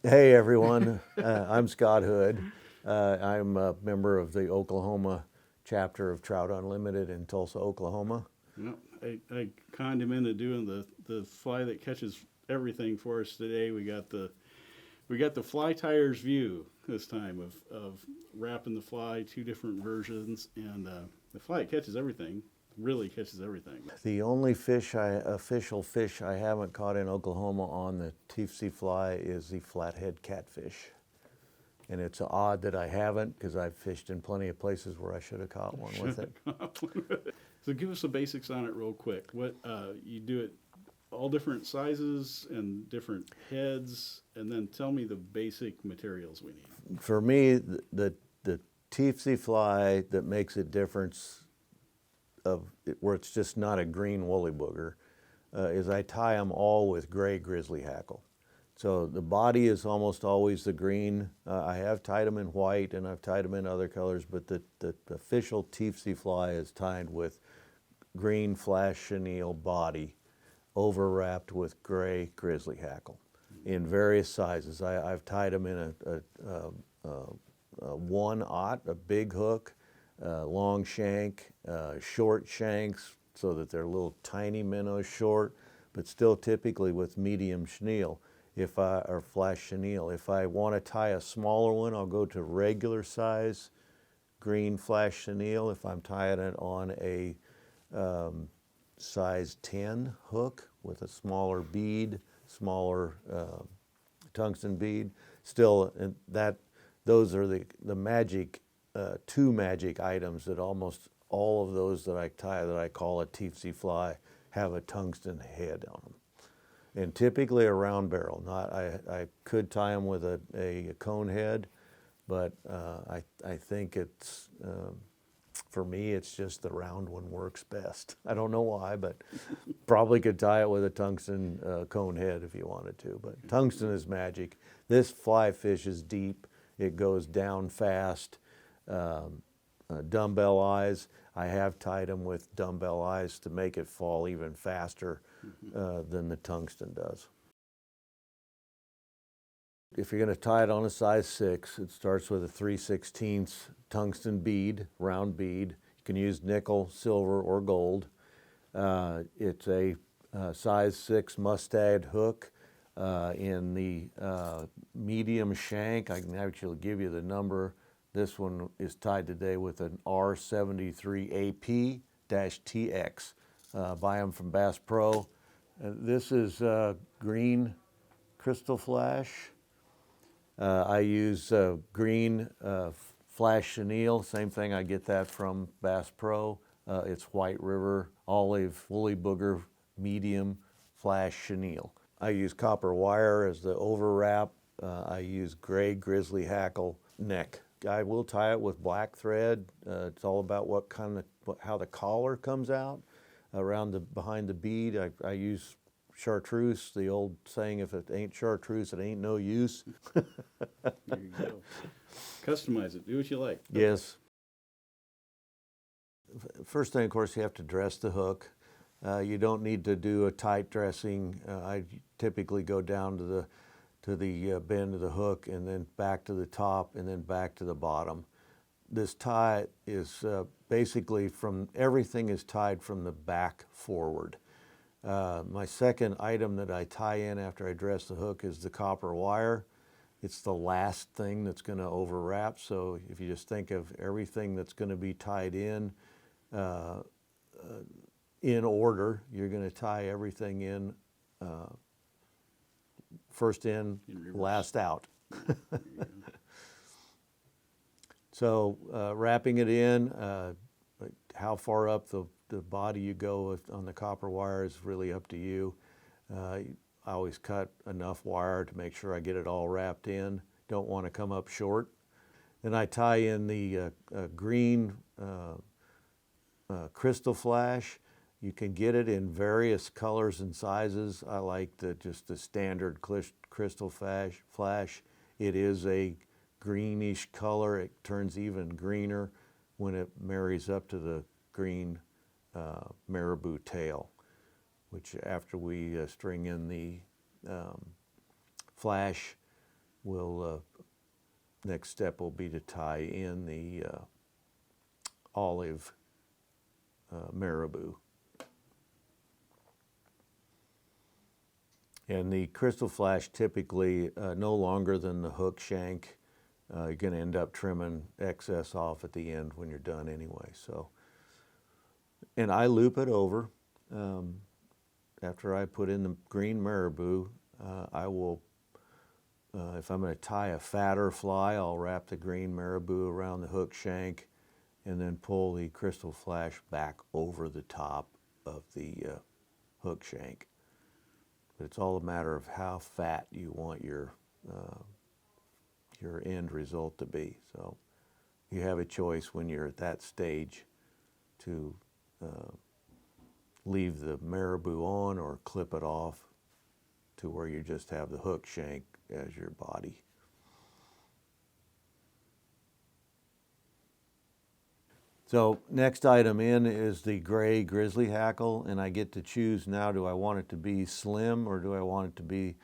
Hey everyone, I'm Scott Hood. I'm a member of the Oklahoma chapter of Trout Unlimited in Tulsa, Oklahoma. Well, I conned him into doing the fly that catches everything for us today. We got the fly tires view this time of wrapping the fly, two different versions, and the fly that catches everything really catches everything. The only official fish I haven't caught in Oklahoma on the Tftce fly is the flathead catfish. And it's odd that I haven't because I've fished in plenty of places where I should have caught one with it. So give us the basics on it real quick. What you do it all different sizes and different heads, and then tell me the basic materials we need. For me, the Tftce fly that makes a difference where it's just not a green woolly booger is I tie them all with gray grizzly hackle. So the body is almost always the green. I have tied them in white and I've tied them in other colors, but the official Tftce fly is tied with green flash chenille body overwrapped with gray grizzly hackle in various sizes. I've tied them in a 1/0, a big hook, long shank, short shanks so that they're little tiny minnows short, but still typically with medium chenille or flash chenille. If I want to tie a smaller one, I'll go to regular size green flash chenille. If I'm tying it on a size 10 hook with a smaller bead, smaller tungsten bead, still those are the magic two magic items that almost all of those that I tie that I call a Tftce fly have a tungsten head on them. And typically a round barrel. I could tie them with a cone head, but I think it's, for me, it's just the round one works best. I don't know why, but probably could tie it with a tungsten cone head if you wanted to, but tungsten is magic. This fly fishes deep. It goes down fast. Dumbbell eyes, I have tied them with dumbbell eyes to make it fall even faster than the tungsten does. If you're going to tie it on a size 6, it starts with a 3/16 tungsten bead, round bead. You can use nickel, silver, or gold. It's a size 6 mustad hook in the medium shank. I can actually give you the number. This one is tied today with an R73AP-TX. Buy them from Bass Pro. This is green crystal flash. I use green flash chenille. Same thing, I get that from Bass Pro. It's White River olive woolly booger medium flash chenille. I use copper wire as the overwrap. I use gray grizzly hackle neck. I will tie it with black thread. It's all about how the collar comes out behind the bead. I use chartreuse, the old saying, if it ain't chartreuse, it ain't no use. There you go. Customize it. Do what you like. Yes. First thing, of course, you have to dress the hook. You don't need to do a tight dressing. I typically go down to the bend of the hook and then back to the top and then back to the bottom. This tie is basically everything is tied from the back forward. My second item that I tie in after I dress the hook is the copper wire. It's the last thing that's going to overwrap. So if you just think of everything that's going to be tied in order, you're going to tie everything in first in, last out. So wrapping it in, how far up the body you go on the copper wire is really up to you. I always cut enough wire to make sure I get it all wrapped in. Don't want to come up short. Then I tie in the green crystal flash. You can get it in various colors and sizes. I like just the standard crystal flash. It is a greenish color. It turns even greener when it marries up to the green marabou tail, which after we string in the flash, next step will be to tie in the olive marabou. And the crystal flash typically no longer than the hook shank. You're going to end up trimming excess off at the end when you're done anyway. So, and I loop it over. After I put in the green marabou, I will, if I'm going to tie a fatter fly, I'll wrap the green marabou around the hook shank and then pull the crystal flash back over the top of the hook shank. But it's all a matter of how fat you want your end result to be. So you have a choice when you're at that stage to leave the marabou on or clip it off to where you just have the hook shank as your body. So next item in is the gray grizzly hackle, and I get to choose now, do I want it to be slim or do I want it to be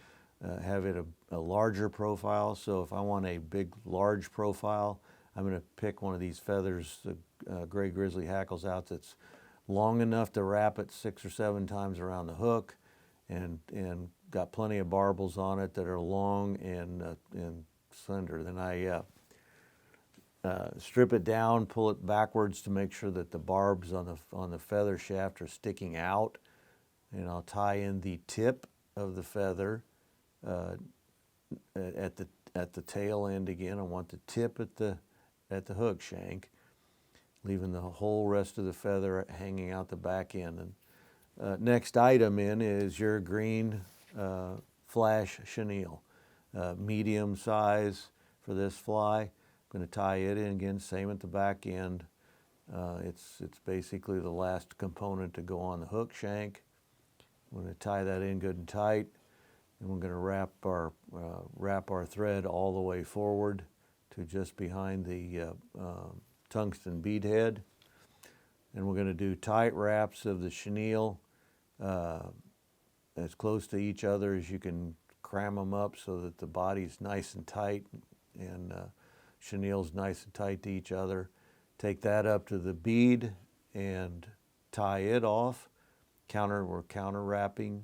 have it a larger profile? So if I want a big large profile, I'm going to pick one of these feathers, the gray grizzly hackles out that's long enough to wrap it 6 or 7 times around the hook and got plenty of barbels on it that are long and slender. Then I strip it down, pull it backwards to make sure that the barbs on the feather shaft are sticking out, and I'll tie in the tip of the feather at the tail end again. I want the tip at the hook shank, leaving the whole rest of the feather hanging out the back end. And next item in is your green flash chenille, medium size for this fly. I'm going to tie it in again, same at the back end. It's basically the last component to go on the hook shank. I'm going to tie that in good and tight, and we're going to wrap our thread all the way forward to just behind the tungsten bead head. And we're going to do tight wraps of the chenille as close to each other as you can cram them up so that the body's nice and tight and chenille's nice and tight to each other. Take that up to the bead and tie it off. We're counter wrapping,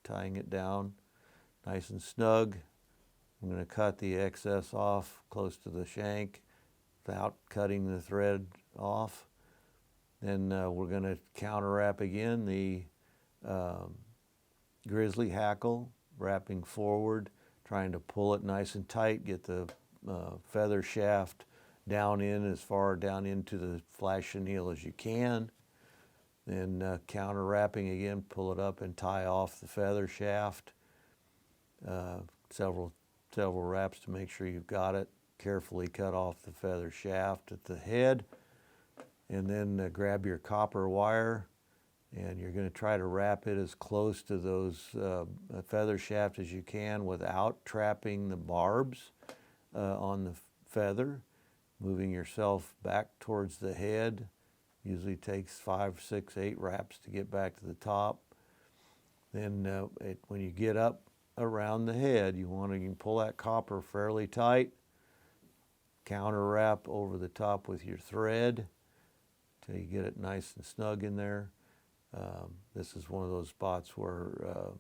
tying it down nice and snug. I'm going to cut the excess off close to the shank without cutting the thread off. Then we're going to counter wrap again the grizzly hackle, wrapping forward, trying to pull it nice and tight, get the feather shaft down in as far down into the flash chenille as you can. Then counter wrapping again, pull it up and tie off the feather shaft. Several wraps to make sure you've got it. Carefully cut off the feather shaft at the head, and then grab your copper wire, and you're going to try to wrap it as close to those feather shaft as you can without trapping the barbs on the feather, moving yourself back towards the head. Usually takes 5, 6, 8 wraps to get back to the top. Then when you get up around the head, you can pull that copper fairly tight, counter wrap over the top with your thread till you get it nice and snug in there. This is one of those spots where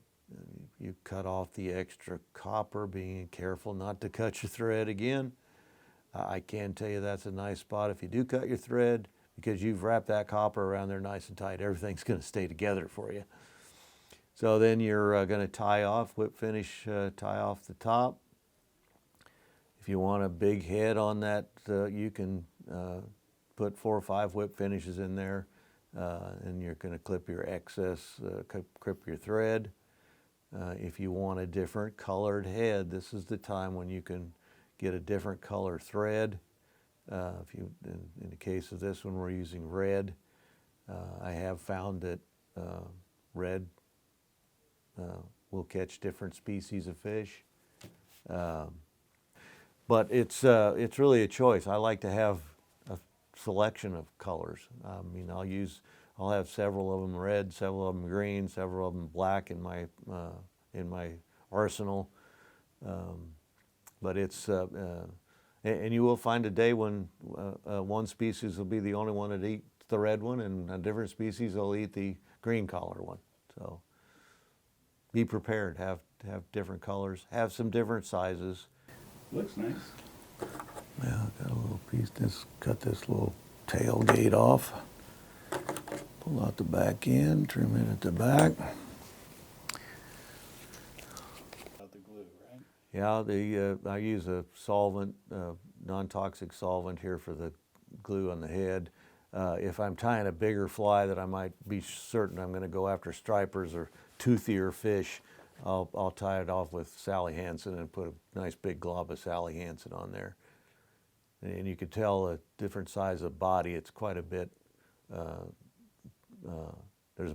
you cut off the extra copper, being careful not to cut your thread again. I can tell you that's a nice spot. If you do cut your thread, because you've wrapped that copper around there nice and tight, everything's going to stay together for you. So then you're going to tie off, whip finish, tie off the top. If you want a big head on that, you can put 4 or 5 whip finishes in there, and you're going to clip your excess, clip your thread. If you want a different colored head, this is the time when you can get a different color thread. In the case of this one, we're using red. I have found that red will catch different species of fish. But it's really a choice. I like to have a selection of colors. I'll have several of them red, several of them green, several of them black in my arsenal. But it's, and you will find a day when one species will be the only one that eats the red one, and a different species will eat the green collar one. So be prepared, have different colors, have some different sizes. Looks nice. Yeah, I've got a little piece, cut this little tailgate off. Pull out the back end, trim it at the back. About the glue, right? Yeah, I use a solvent, non-toxic solvent here for the glue on the head. If I'm tying a bigger fly that I might be certain I'm going to go after stripers or toothier fish, I'll tie it off with Sally Hansen and put a nice big glob of Sally Hansen on there. And you can tell a different size of body. It's quite a bit. There's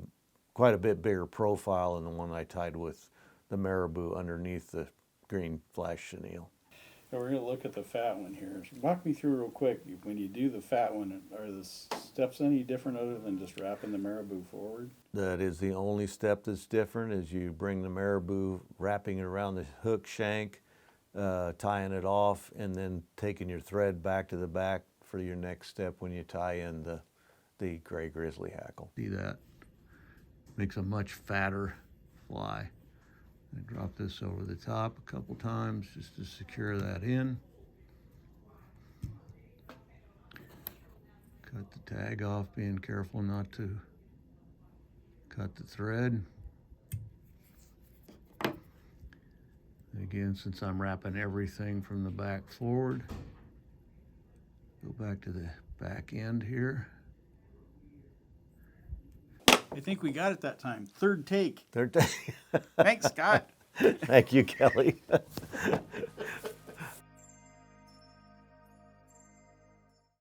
quite a bit bigger profile than the one I tied with the marabou underneath the green flash chenille. So we're going to look at the fat one here. Walk me through real quick. When you do the fat one, are the steps any different other than just wrapping the marabou forward? That is the only step that's different, is you bring the marabou, wrapping it around the hook shank, tying it off, and then taking your thread back to the back for your next step when you tie in the gray grizzly hackle. See that? Makes a much fatter fly. I drop this over the top a couple times just to secure that in. Cut the tag off, being careful not to cut the thread. And again, since I'm wrapping everything from the back forward, go back to the back end here. I think we got it that time. Third take. Third day. Thanks, Scott. Thank you, Kelly.